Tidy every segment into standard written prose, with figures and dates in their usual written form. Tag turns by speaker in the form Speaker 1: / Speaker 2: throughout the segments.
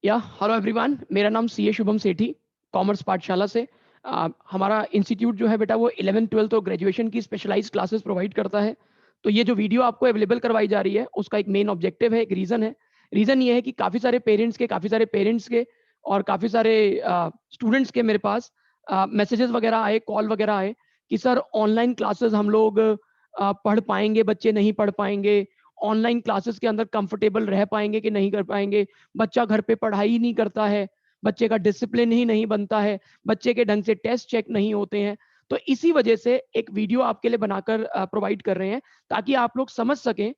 Speaker 1: या hello everyone, मेरा नाम सीए शुभम सेठी, कॉमर्स पाठशाला से। हमारा इंस्टीट्यूट जो है बेटा वो 11th 12th और ग्रेजुएशन की स्पेशलाइज्ड क्लासेस प्रोवाइड करता है। तो ये जो वीडियो आपको अवेलेबल करवाई जा रही है उसका एक मेन ऑब्जेक्टिव है, एक रीज़न है। रीज़न ये है कि काफ़ी सारे पेरेंट्स के और काफ़ी सारे स्टूडेंट्स के मेरे पास मैसेजेस वगैरह आए, कॉल वगैरह आए कि सर ऑनलाइन क्लासेस हम लोग पढ़ पाएँगे, बच्चे नहीं पढ़ पाएँगे। ऑनलाइन क्लासेस के अंदर कंफर्टेबल रह पाएँगे कि नहीं कर पाएँगे। बच्चा घर पे पढ़ाई ही नहीं करता है, बच्चे का डिसिप्लिन ही नहीं बनता है, बच्चे के ढंग से टेस्ट चेक नहीं होते हैं। तो इसी वजह से एक वीडियो आपके लिए बनाकर प्रोवाइड कर रहे हैं, ताकि आप लोग समझ सकें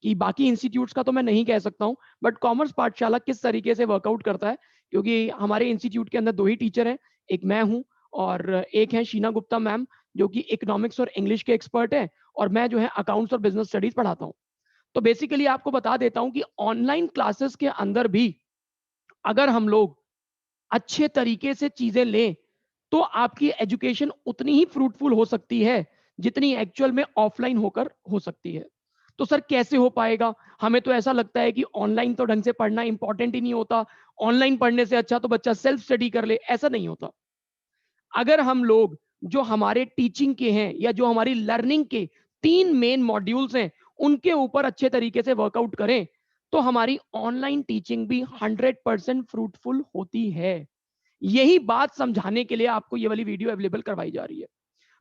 Speaker 1: कि बाकी इंस्टीट्यूट्स का तो मैं नहीं कह सकता हूँ, बट कॉमर्स पाठशाला किस तरीके से वर्कआउट करता है। क्योंकि हमारे इंस्टीट्यूट के अंदर 2 ही टीचर हैं, एक मैं हूँ और एक हैं शीना गुप्ता मैम, जो कि इकोनॉमिक्स और इंग्लिश के एक्सपर्ट हैं, और मैं जो है अकाउंट्स और बिज़नेस स्टडीज़ पढ़ाता हूँ। तो बेसिकली आपको बता देता हूँ कि ऑनलाइन क्लासेस के अंदर भी अगर हम लोग अच्छे तरीके से चीजें लें, तो आपकी एजुकेशन उतनी ही फ्रूटफुल हो सकती है, जितनी एक्चुअल में ऑफलाइन होकर हो सकती है। तो सर कैसे हो पाएगा? हमें तो ऐसा लगता है कि ऑनलाइन तो ढंग से पढ़ना इंपॉर्टेंट ही नहीं होता, ऑनलाइन पढ़ने से अच्छा तो बच्चा सेल्फ स्टडी कर ले, ऐसा नहीं होता। अगर हम लोग जो हमारे टीचिंग के हैं या जो हमारी लर्निंग के 3 मेन मॉड्यूल्स हैं, उनके ऊपर अच्छे तरीके से वर्कआउट करें, तो हमारी ऑनलाइन टीचिंग भी 100% फ्रूटफुल होती है। यही बात समझाने के लिए आपको ये वाली वीडियो अवेलेबल करवाई जा रही है।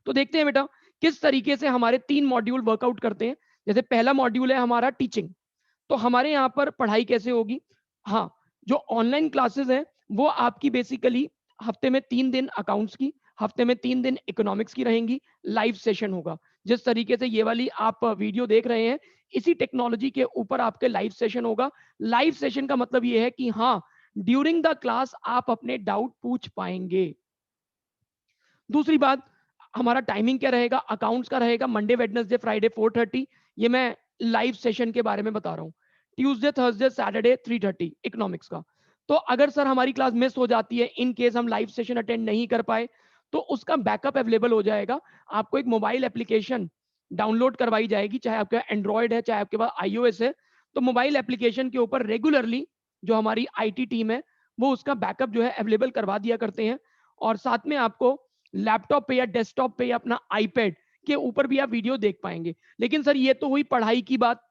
Speaker 1: तो देखते हैं बेटा, किस तरीके से हमारे 3 मॉड्यूल वर्कआउट करते हैं। जैसे पहला मॉड्यूल है हमारा टीचिंग। तो हमारे यहाँ पर पढ़ाई कैसे होगी? हाँ, जो ऑनलाइन क्लासेस हैं, वो आपकी बेसिकली हफ्ते में 3 दिन अकाउंट्स की, हफ्ते में 3 दिन इकोनॉमिक्स की रहेंगी, लाइव सेशन होगा। जिस तरीके से ये वाली आप वीडियो देख रहे हैं, इसी टेक्नोलॉजी के ऊपर आपके लाइव सेशन होगा। लाइव सेशन का मतलब ये है कि हाँ, ड्यूरिंग द क्लास आप अपने डाउट पूछ पाएँगे। दूसरी बात, हमारा टाइमिंग क्या रहेगा? अकाउंट्स का रहेगा मंडे, वेडनेसडे, फ्राइडे 4:30। ये मैं लाइव सेशन के बारे में बता रहा हूँ। ट्यूसडे, थर्सडे, सैटरडे 3:30 इकोनॉमिक्स का। तो अगर सर हमारी क्लास मिस हो जाती है, इन केस हम लाइव सेशन अटेंड नहीं कर पाए, तो उसका बैकअप अवेलेबल हो जाएगा। आपको एक मोबाइल एप्लीकेशन डाउनलोड करवाई जाएगी, चाहे आपका एंड्रॉयड है, चाहे आपके पास आईओएस है। तो मोबाइल एप्लीकेशन के ऊपर रेगुलरली जो हमारी आईटी टीम है, वो उसका बैकअप जो है अवेलेबल करवा दिया करते हैं। और साथ में आपको लैपटॉप पे या डेस्कटॉप पे या अपना आईपैड के ऊपर भी आप वीडियो देख पाएँगे। लेकिन सर ये तो हुई पढ़ाई की बात।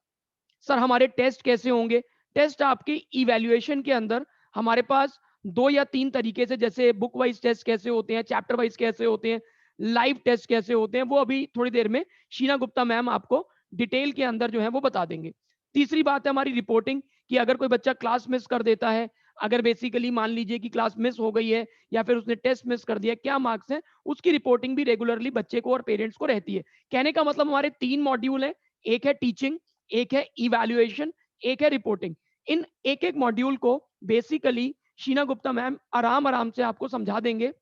Speaker 1: सर हमारे टेस्ट कैसे होंगे? टेस्ट आपके इवैल्यूएशन के अंदर हमारे पास 2 या 3 तरीके से, जैसे बुक वाइज़ टेस्ट कैसे होते हैं, चैप्टर वाइज़ कैसे होते हैं, लाइव टेस्ट कैसे होते हैं, वो अभी थोड़ी देर में शीना गुप्ता मैम आपको डिटेल के अंदर जो है वो बता देंगे। तीसरी बात है हमारी रिपोर्टिंग, कि अगर कोई बच्चा क्लास मिस कर देता है, अगर बेसिकली मान लीजिए कि क्लास मिस हो गई है या फिर उसने टेस्ट मिस कर दिया, क्या मार्क्स हैं, उसकी रिपोर्टिंग भी रेगुलरली बच्चे को और पेरेंट्स को रहती है। कहने का मतलब हमारे 3 मॉड्यूल हैं, एक है टीचिंग, एक है इवैल्यूएशन, एक है रिपोर्टिंग। इन एक-एक मॉड्यूल को बेसिकली शीना गुप्ता मैम आराम-आराम से आपको समझा देंगे।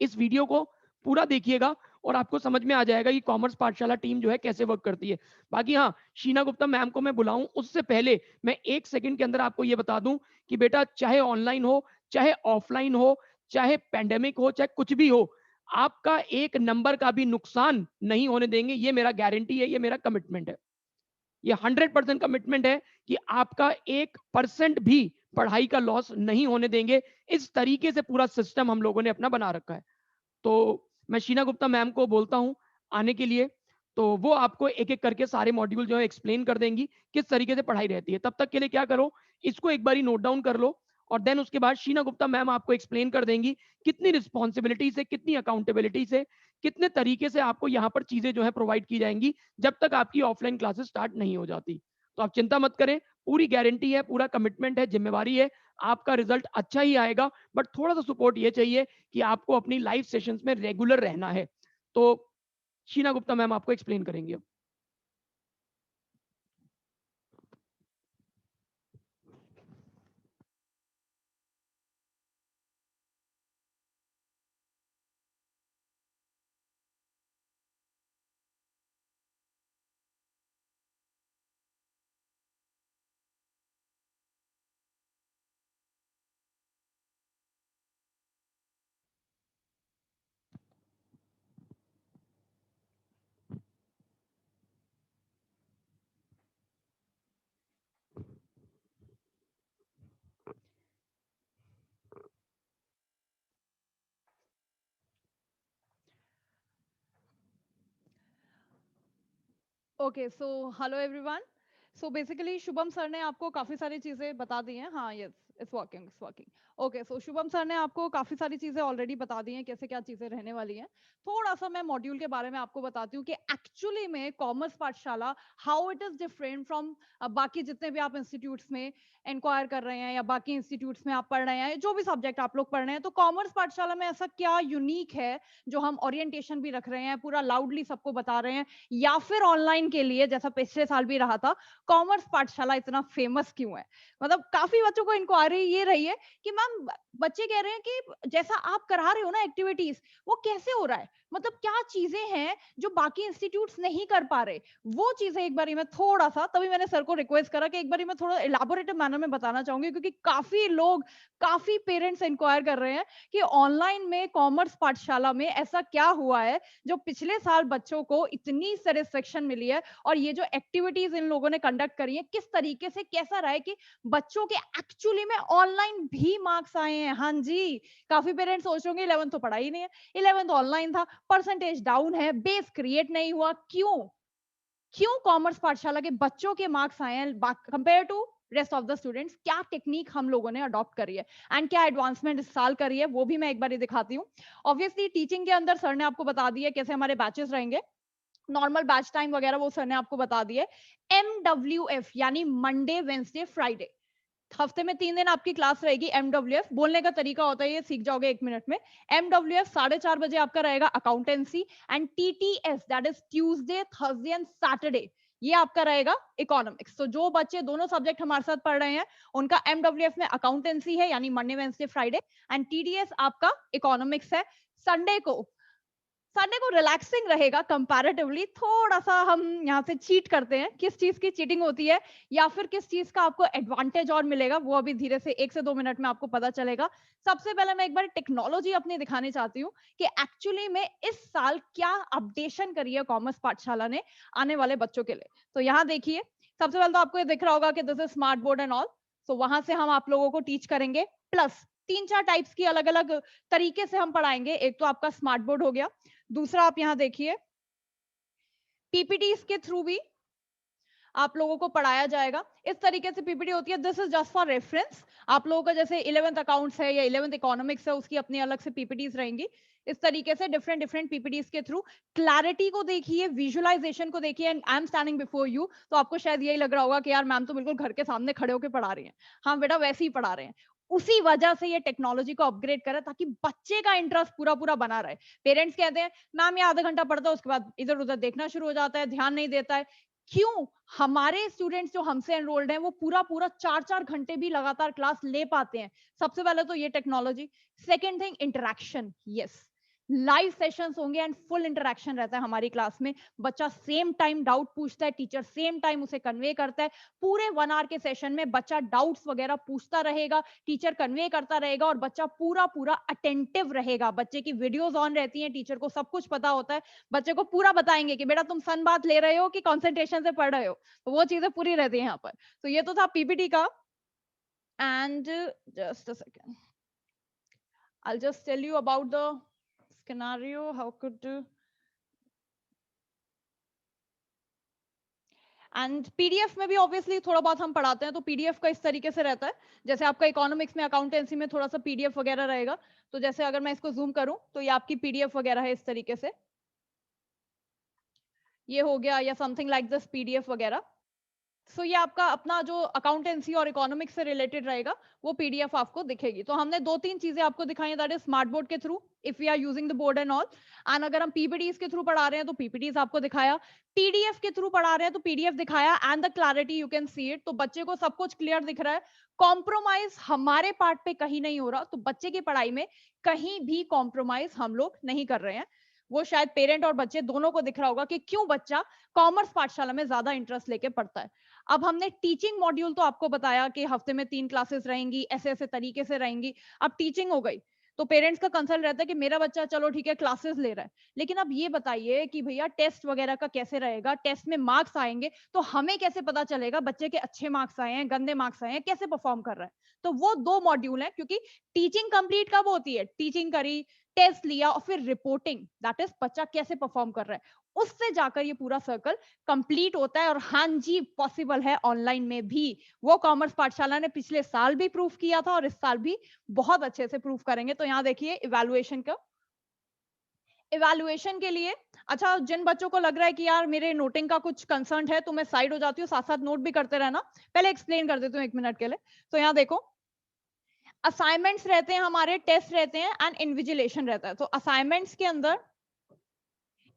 Speaker 1: इस वीडियो को पूरा देखिएगा और आपको समझ में आ जाएगा कि कॉमर्स पाठशाला टीम जो है कैसे वर्क करती है। बाकी हाँ, शीना गुप्ता मैम को मैं बुलाऊँ उससे पहले मैं 1 सेकंड के अंदर आपको ये बता दूँ कि बेटा चाहे ऑनलाइन हो, चाहे ऑफलाइन हो, चाहे पैंडेमिक हो, चाहे कुछ भी हो, आपका 1 नंबर का भी नुकसान नहीं होने देंगे। ये मेरा गारंटी है, ये मेरा कमिटमेंट है। ये 100% कमिटमेंट है कि आपका 1% भी पढ़ाई का लॉस नहीं होने देंगे। इस तरीके से पूरा सिस्टम हम लोगों ने अपना बना रखा है। तो मैं शीना गुप्ता मैम को बोलता हूँ आने के लिए, तो वो आपको एक-एक करके सारे मॉड्यूल जो है एक्सप्लेन कर देंगी, किस तरीके से पढ़ाई रहती है। तब तक के लिए क्या करो, इसको एक बारी नोट डाउन कर लो और देन उसके बाद शीना गुप्ता मैम आपको एक्सप्लेन कर देंगी, कितनी रिस्पॉन्सिबिलिटी से, कितनी अकाउंटेबिलिटी से, कितने तरीके से आपको यहाँ पर चीज़ें जो है प्रोवाइड की जाएँगी, जब तक आपकी ऑफलाइन क्लासेस स्टार्ट नहीं हो जाती। तो आप चिंता मत करें, पूरी गारंटी है, पूरा कमिटमेंट है, ज़िम्मेवारी है, आपका रिज़ल्ट अच्छा ही आएगा, बट थोड़ा-सा सपोर्ट ये चाहिए कि आपको अपनी लाइव सेशंस में रेगुलर रहना है। तो शीना गुप्ता मैम आपको एक्सप्लेन करेंगी अब।
Speaker 2: Okay, so hello everyone. So basically Shubham sir ने आपको काफी सारी चीजें बता दी हैं। हाँ, yes, it's working, it's working. Okay, so Shubham sir ने आपको काफी सारी चीजें ऑलरेडी बता दी हैं, कैसे क्या चीजें रहने वाली हैं। थोड़ा सा मैं मॉड्यूल के बारे में आपको बताती हूँ कि एक्चुअली में कॉमर्स पाठशाला how it is different from बाकी जितने भी आप इंस्टीट्यूट्स में इंक्वायर कर रहे हैं या बाकी इंस्टीट्यूट्स में आप पढ़ रहे हैं, जो भी सब्जेक्ट आप लोग पढ़ रहे हैं, तो कॉमर्स पाठशाला में ऐसा क्या यूनिक है जो हम ओरिएंटेशन भी रख रहे हैं, पूरा लाउडली सबको बता रहे हैं, या फिर ऑनलाइन के लिए जैसा पिछले साल भी रहा था, कॉमर्स पाठशाला इतना फेमस क्यों है। मतलब काफी बच्चों को इंक्वायरी ये रही है कि मैम बच्चे कह रहे हैं कि जैसा आप करा रहे हो ना एक्टिविटीज, वो कैसे हो रहा है, मतलब क्या चीजें हैं जो बाकी इंस्टीट्यूट्स नहीं कर पा रहे। वो चीजें एक बारी मैं थोड़ा सा, तभी मैंने सर को रिक्वेस्ट करा कि एक बारी मैं थोड़ा इलाबोरेटिव मैनर में बताना चाहूंगी, क्योंकि काफी लोग, काफी पेरेंट्स इंक्वायर कर रहे हैं कि ऑनलाइन में कॉमर्स पाठशाला में ऐसा क्या हुआ है जो पिछले साल बच्चों को इतनी सेटिस्फेक्शन मिली है, और ये जो एक्टिविटीज इन लोगों ने कंडक्ट करी है, किस तरीके से कैसा रहा है कि बच्चों के एक्चुअली में ऑनलाइन भी मार्क्स आए हैं। हाँ जी, काफी पेरेंट्स सोच रहे होंगे 11th तो पढ़ा ही नहीं है, 11th ऑनलाइन था, परसेंटेज डाउन है, बेस क्रिएट नहीं हुआ, क्यों? क्यों कॉमर्स पाठशाला के बच्चों के मार्क्स आए हैं compare to rest of the students? क्या टेक्निक हम लोगों ने अडॉप्ट करी है एंड क्या एडवांसमेंट इस साल करी है, वो भी मैं एक बार दिखाती हूँ। ऑब्वियसली टीचिंग के अंदर सर ने आपको बता दिया कैसे हमारे बैचेस रहेंगे, नॉर्मल बैच टाइम वगैरह वो सर ने आपको बता दिए। MWF यानी मंडे वेंसडे फ्राइडे, हफ्ते में 3 दिन आपकी क्लास रहेगी। MWF बोलने का तरीका होता है, ये सीख जाओगे 1 मिनट में। MWF 4:30 बजे आपका रहेगा accountancy, and TTS that is Tuesday Thursday and Saturday, ये आपका रहेगा इकोनॉमिक्स। तो जो बच्चे दोनों सब्जेक्ट हमारे साथ पढ़ रहे हैं, उनका MWF में अकाउंटेंसी है यानी Monday Wednesday Friday, and TDS आपका इकोनॉमिक्स है। संडे को रिलैक्सिंग रहेगा कंपैरेटिवली, थोड़ा सा हम यहाँ से चीट करते हैं। किस चीज की चीटिंग होती है या फिर किस चीज का आपको एडवांटेज और मिलेगा, वो अभी धीरे से 1 से 2 मिनट में आपको पता चलेगा। सबसे पहले मैं एक बार टेक्नोलॉजी अपनी दिखानी चाहती हूँ कि एक्चुअली में इस साल क्या अपडेशन करी है कॉमर्स पाठशाला ने आने वाले बच्चों के लिए। तो यहाँ देखिए, सबसे पहले तो आपको ये दिख रहा होगा कि this is smart board and all. तो वहां से हम आप लोगों को टीच करेंगे, प्लस 3-4 टाइप्स की अलग अलग तरीके से हम पढ़ाएंगे। एक तो आपका स्मार्ट बोर्ड हो गया, दूसरा आप यहां देखिए पीपीटीज के थ्रू भी आप लोगों को पढ़ाया जाएगा। इस तरीके से पीपीटी होती है, this is just for reference. आप लोगों का जैसे 11th अकाउंट्स है या 11th इकोनॉमिक्स है, उसकी अपनी अलग से पीपीटीज रहेंगी। इस तरीके से डिफरेंट डिफरेंट पीपीटीज के थ्रू क्लैरिटी को देखिए, विजुअलाइजेशन को देखिए। And I am standing before you, तो आपको शायद यही लग रहा होगा कि यार मैम तो बिल्कुल घर के सामने खड़े होकर पढ़ा रही हैं। हाँ बेटा, वैसे ही पढ़ा रहे हैं। उसी वजह से ये टेक्नोलॉजी को अपग्रेड करें ताकि बच्चे का इंटरेस्ट पूरा पूरा बना रहे। पेरेंट्स कहते हैं मैम ये आधा घंटा पढ़ता है, उसके बाद इधर उधर देखना शुरू हो जाता है, ध्यान नहीं देता है। क्यों? हमारे स्टूडेंट्स जो हमसे एनरोल्ड हैं, वो पूरा पूरा 4-4 घंटे भी लगातार क्लास ले पाते हैं। सबसे पहले तो ये technology. Second thing, interaction. Yes, live sessions होंगे एंड फुल इंटरेक्शन रहता है हमारी क्लास में। बच्चा सेम टाइम डाउट पूछता है, टीचर सेम टाइम उसे कन्वे करता है। पूरे 1 आवर के सेशन में बच्चा डाउट्स वगैरह पूछता रहेगा, टीचर कन्वे करता रहेगा, और बच्चा पूरा पूरा अटेंटिव रहेगा। बच्चे की वीडियोस ऑन रहती हैं, टीचर को सब कुछ पता होता है। बच्चे को पूरा बताएंगे कि बेटा तुम सन बात ले रहे हो कि कंसंट्रेशन से पढ़ रहे हो, तो वो चीजें पूरी रहती है यहाँ पर। तो ये तो था पीपीटी का। And just a second, I'll just tell you about the scenario, how could and PDF में भी ऑब्वियसली थोड़ा बहुत हम पढ़ाते हैं। तो पीडीएफ का इस तरीके से रहता है, जैसे आपका इकोनॉमिक्स में अकाउंटेंसी में थोड़ा सा पीडीएफ वगैरह रहेगा। तो जैसे अगर मैं इसको जूम करूं तो ये आपकी पीडीएफ वगैरह है, इस तरीके से ये हो गया, या समथिंग लाइक दिस पीडीएफ वगैरह। सो ये आपका अपना जो अकाउंटेंसी और इकोनॉमिक्स से रिलेटेड रहेगा, वो पीडीएफ आपको दिखेगी। तो हमने 2-3 चीजें आपको दिखाई, दैट इज स्मार्ट बोर्ड के through if we are using the board and all, and अगर हम पीपीटीज के थ्रू पढ़ा रहे हैं तो पीपीटीज आपको दिखाया, पीडीएफ के थ्रू पढ़ा रहे हैं तो पीडीएफ दिखाया, and the clarity you can see it. तो बच्चे को सब कुछ क्लियर दिख रहा है, कॉम्प्रोमाइज हमारे पार्ट पे कहीं नहीं हो रहा। तो बच्चे की पढ़ाई में कहीं भी कॉम्प्रोमाइज हम लोग नहीं कर रहे हैं। वो शायद पेरेंट और बच्चे दोनों को दिख रहा होगा कि क्यों बच्चा कॉमर्स पाठशाला में ज्यादा इंटरेस्ट लेके पढ़ता है। अब हमने टीचिंग मॉड्यूल तो आपको बताया कि हफ्ते में 3 क्लासेस रहेंगी, ऐसे ऐसे तरीके से रहेंगी। अब टीचिंग हो गई, तो पेरेंट्स का कंसर्न रहता है कि मेरा बच्चा चलो ठीक है क्लासेस ले रहा है, लेकिन अब ये बताइए कि भैया टेस्ट वगैरह का कैसे रहेगा, टेस्ट में मार्क्स आएंगे तो हमें कैसे पता चलेगा बच्चे के अच्छे मार्क्स आए हैं, गंदे मार्क्स आए हैं, कैसे परफॉर्म कर रहा है। तो वो 2 मॉड्यूल हैं, क्योंकि टीचिंग कंप्लीट कब होती है, टीचिंग करी, टेस्ट लिया और फिर रिपोर्टिंग, दैट इज बच्चा कैसे परफॉर्म कर रहा है, उससे जाकर ये पूरा सर्कल कंप्लीट होता है। और हाँ जी, पॉसिबल है ऑनलाइन में भी। वो कॉमर्स पाठशाला ने पिछले साल भी प्रूव किया था और इस साल भी बहुत अच्छे से प्रूव करेंगे। तो यहाँ देखिए इवैल्यूएशन का, इवैल्यूएशन के लिए, अच्छा जिन बच्चों को लग रहा है कि यार मेरे नोटिंग का कुछ कंसर्न है तो मैं साइड हो जाती हूँ, साथ-साथ नोट भी करते रहना। पहले एक्सप्लेन कर देती हूँ 1 मिनट के लिए। तो यहाँ देखो, असाइनमेंट्स रहते हैं हमारे, टेस्ट रहते हैं एंड इन्विजिलेशन रहता है। तो असाइनमेंट्स के अंदर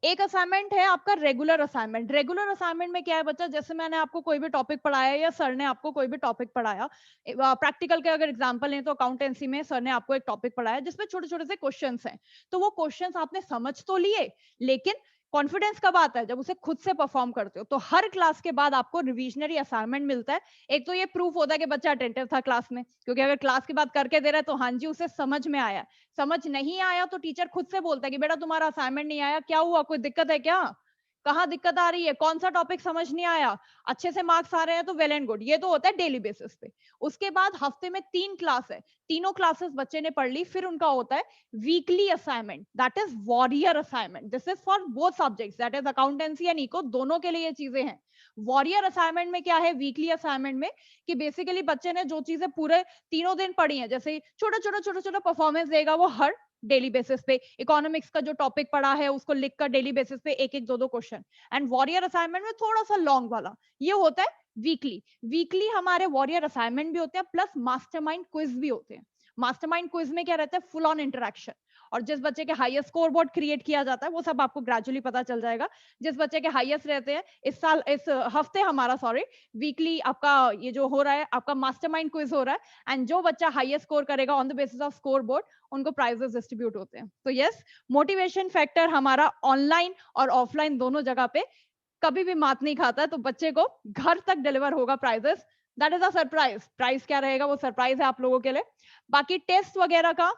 Speaker 2: एक असाइनमेंट है आपका रेगुलर असाइनमेंट। रेगुलर असाइनमेंट में क्या है बच्चा, जैसे मैंने आपको कोई भी टॉपिक पढ़ाया या सर ने आपको कोई भी टॉपिक पढ़ाया, प्रैक्टिकल के अगर एग्जांपल लें तो अकाउंटेंसी में सर ने आपको एक टॉपिक पढ़ाया जिसमें छोटे-छोटे से क्वेश्चंस हैं। तो वो क्वेश्चंस आपने समझ तो लिए, लेकिन कॉन्फिडेंस कब आता है, जब उसे खुद से परफॉर्म करते हो। तो हर क्लास के बाद आपको रिविजनरी असाइनमेंट मिलता है। एक तो ये प्रूफ होता है कि बच्चा अटेंटिव था क्लास में, क्योंकि अगर क्लास के बाद करके दे रहा है तो हाँ जी उसे समझ में आया। समझ नहीं आया तो टीचर खुद से बोलता है कि बेटा तुम्हारा असाइनमेंट नहीं आया, क्या हुआ, कोई दिक्कत है क्या, कहाँ दिक्कत आ रही है, कौन सा टॉपिक समझ नहीं आया, अच्छे से मार्क्स आ रहे हैं तो वेल एंड गुड। ये तो होता है डेली बेसिस पे। उसके बाद हफ्ते में 3 क्लास है, तीनों क्लासेस बच्चे ने पढ़ ली, फिर उनका होता है weekly assignment, that is warrior assignment. This is for both subjects, that is accountancy and eco, दोनों के लिए ये चीजें हैं। वॉरियर असाइनमेंट में क्या है, वीकली असाइनमेंट में, कि बेसिकली बच्चे ने जो चीजें पूरे तीनों दिन पढ़ी हैं, जैसे छोटा छोटा छोटा छोटा परफॉर्मेंस देगा वो हर डेली बेसिस पे। इकोनॉमिक्स का जो टॉपिक पढ़ा है उसको लिखकर डेली बेसिस पे एक एक दो दो क्वेश्चन। एंड वॉरियर असाइनमेंट में थोड़ा सा लॉन्ग वाला ये होता है वीकली। वीकली हमारे वॉरियर असाइनमेंट भी होते हैं प्लस मास्टरमाइंड क्विज भी होते हैं। मास्टरमाइंड क्विज में क्या रहता है, फुल ऑन इंटरेक्शन। और जिस बच्चे के हाईएस्ट स्कोर बोर्ड क्रिएट किया जाता है वो सब आपको ग्रेजुअली पता चल जाएगा। जिस बच्चे के हाईएस्ट रहते हैं, इस साल, इस हफ्ते हमारा सॉरी वीकली आपका ये जो हो रहा है आपका मास्टरमाइंड क्विज हो रहा है। एंड जो बच्चा हाईएस्ट स्कोर करेगा on the basis off score board, उनको प्राइजेस डिस्ट्रीब्यूट होते हैं। तो यस, मोटिवेशन फैक्टर हमारा ऑनलाइन और ऑफलाइन दोनों जगह पे कभी भी मात नहीं खाता है। तो बच्चे को घर तक डिलीवर होगा prizes, that is a surprise. Price क्या रहेगा वो सरप्राइज है आप लोगों के लिए। बाकी टेस्ट वगैरह का,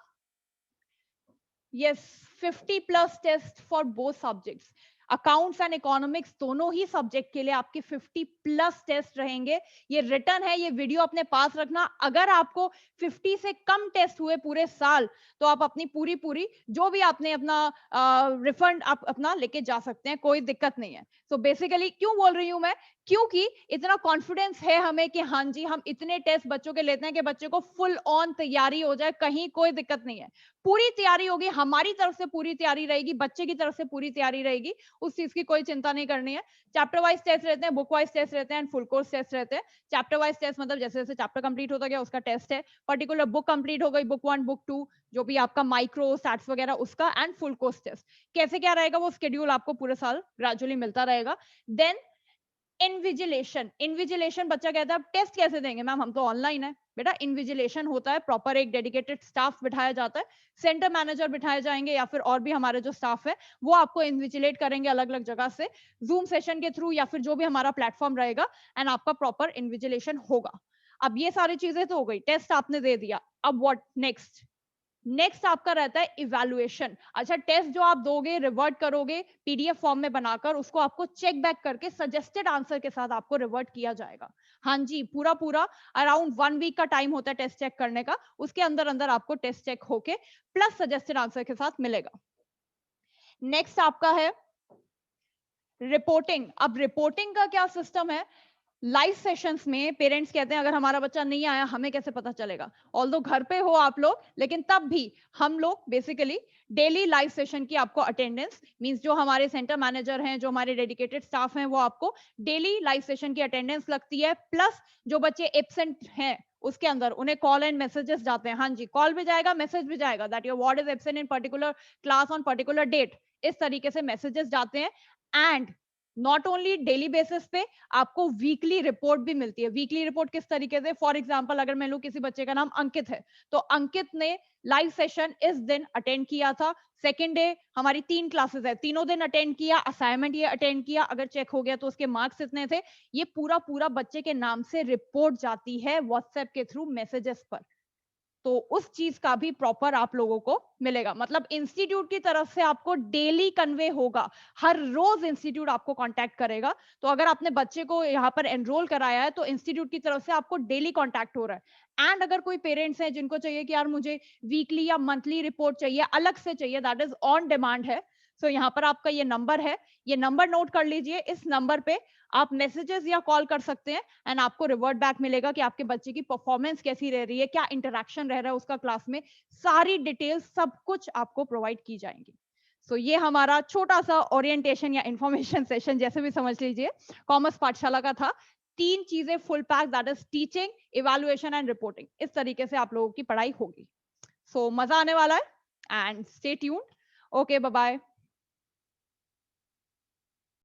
Speaker 2: yes, 50+ test for both subjects, accounts and economics दोनों ही सब्जेक्ट के लिए आपके 50+ टेस्ट रहेंगे। ये रिटर्न है, ये वीडियो अपने पास रखना। अगर आपको 50 से कम टेस्ट हुए पूरे साल तो आप अपनी पूरी पूरी जो भी आपने अपना रिफंड आप अपना लेके जा सकते हैं, कोई दिक्कत नहीं है। सो बेसिकली क्यों बोल रही हूं मैं, क्योंकि इतना कॉन्फिडेंस है हमें कि हाँ जी हम इतने टेस्ट बच्चों के लेते हैं कि बच्चे को फुल ऑन तैयारी हो जाए, कहीं कोई दिक्कत नहीं है। पूरी तैयारी होगी, हमारी तरफ से पूरी तैयारी रहेगी, बच्चे की तरफ से पूरी तैयारी रहेगी, उस चीज की कोई चिंता नहीं करनी है। चैप्टर वाइज टेस्ट रहते हैं, बुक वाइज टेस्ट रहते हैं एंड फुल कोर्स टेस्ट रहते हैं। चैप्टर वाइज टेस्ट मतलब जैसे जैसे चैप्टर कंप्लीट होता गया उसका टेस्ट है। पर्टिकुलर बुक कंप्लीट हो गई, बुक 1 बुक 2 जो भी आपका माइक्रो स्टैट्स वगैरह उसका, एंड फुल कोर्स टेस्ट। कैसे क्या रहेगा वो शेड्यूल आपको पूरे साल ग्रेजुअली मिलता रहेगा। देन इनविजिलेशन, इनविजिलेशन बच्चा कहता है अब टेस्ट कैसे देंगे मैम, हम तो ऑनलाइन है। बेटा इनविजिलेशन होता है, प्रॉपर एक डेडिकेटेड स्टाफ बिठाया जाता है, सेंटर मैनेजर बिठाए जाएंगे या फिर और भी हमारे जो स्टाफ है वो आपको इन्विजिलेट करेंगे अलग अलग जगह से, जूम सेशन के थ्रू या फिर जो भी हमारा प्लेटफॉर्म रहेगा, एंड आपका प्रॉपर इन्विजिलेशन होगा। अब ये सारी चीजें तो हो गई, टेस्ट आपने दे दिया, अब व्हाट नेक्स्ट। नेक्स्ट आपका रहता है इवैल्यूएशन। अच्छा टेस्ट जो आप दोगे, रिवर्ट करोगे पीडीएफ फॉर्म में बनाकर, उसको आपको चेक बैक करके सजेस्टेड आंसर के साथ आपको रिवर्ट किया जाएगा। हाँ जी, पूरा पूरा अराउंड 1 वीक का टाइम होता है टेस्ट चेक करने का, उसके अंदर अंदर आपको टेस्ट चेक होके प्लस सजेस्टेड आंसर के साथ मिलेगा। नेक्स्ट आपका है रिपोर्टिंग। अब रिपोर्टिंग का क्या सिस्टम है, लाइव सेशंस में पेरेंट्स कहते हैं अगर हमारा बच्चा नहीं आया हमें कैसे पता चलेगा। ऑल्दो घर पे हो आप लोग, लेकिन तब भी हम लोग बेसिकली डेली लाइव सेशन की आपको अटेंडेंस मींस, जो हमारे सेंटर मैनेजर हैं, जो हमारे डेडिकेटेड स्टाफ हैं, वो आपको डेली लाइव सेशन की अटेंडेंस लगती है। प्लस जो बच्चे एब्सेंट हैं उसके अंदर उन्हें कॉल एंड मैसेजेस जाते हैं। हाँ जी, कॉल भी जाएगा, मैसेज भी जाएगा, that your ward is absent in particular class on particular date, इस तरीके से मैसेजेस जाते हैं। And not only daily basis पे, आपको वीकली रिपोर्ट भी मिलती है। वीकली रिपोर्ट किस तरीके से, फॉर एग्जांपल अगर मैं लूं किसी बच्चे का नाम अंकित है, तो अंकित ने लाइव सेशन इस दिन अटेंड किया था। सेकेंड डे हमारी 3 क्लासेस है, तीनों दिन अटेंड किया, असाइनमेंट ये अटेंड किया, अगर चेक हो गया तो उसके मार्क्स इतने थे। ये पूरा पूरा बच्चे के नाम से रिपोर्ट जाती है व्हाट्सएप के थ्रू मैसेजेस पर। तो उस चीज का भी प्रॉपर आप लोगों को मिलेगा। मतलब इंस्टीट्यूट की तरफ से आपको डेली कन्वे होगा, हर रोज इंस्टीट्यूट आपको कांटेक्ट करेगा। तो अगर आपने बच्चे को यहाँ पर एनरोल कराया है तो इंस्टीट्यूट की तरफ से आपको डेली कांटेक्ट हो रहा है। एंड अगर कोई पेरेंट्स हैं जिनको चाहिए कि यार मुझे वीकली या मंथली रिपोर्ट चाहिए, अलग से चाहिए, दैट इज ऑन डिमांड है, सो यहाँ पर आपका ये नंबर है, ये नंबर नोट कर लीजिए। इस नंबर पे आप मैसेजेस या कॉल कर सकते हैं एंड आपको रिवर्ट बैक मिलेगा कि आपके बच्चे की परफॉर्मेंस कैसी रह रही है, क्या इंटरेक्शन रह रहा है उसका क्लास में, सारी डिटेल्स सब कुछ आपको प्रोवाइड की जाएंगी। सो ये हमारा छोटा सा ओरिएंटेशन या इंफॉर्मेशन सेशन जैसे भी समझ लीजिए कॉमर्स पाठशाला का था। 3 चीजें full pack, that is teaching, evaluation and reporting. इस तरीके से आप लोगों की पढ़ाई होगी। सो मजा आने वाला है and stay tuned. Okay, bye bye.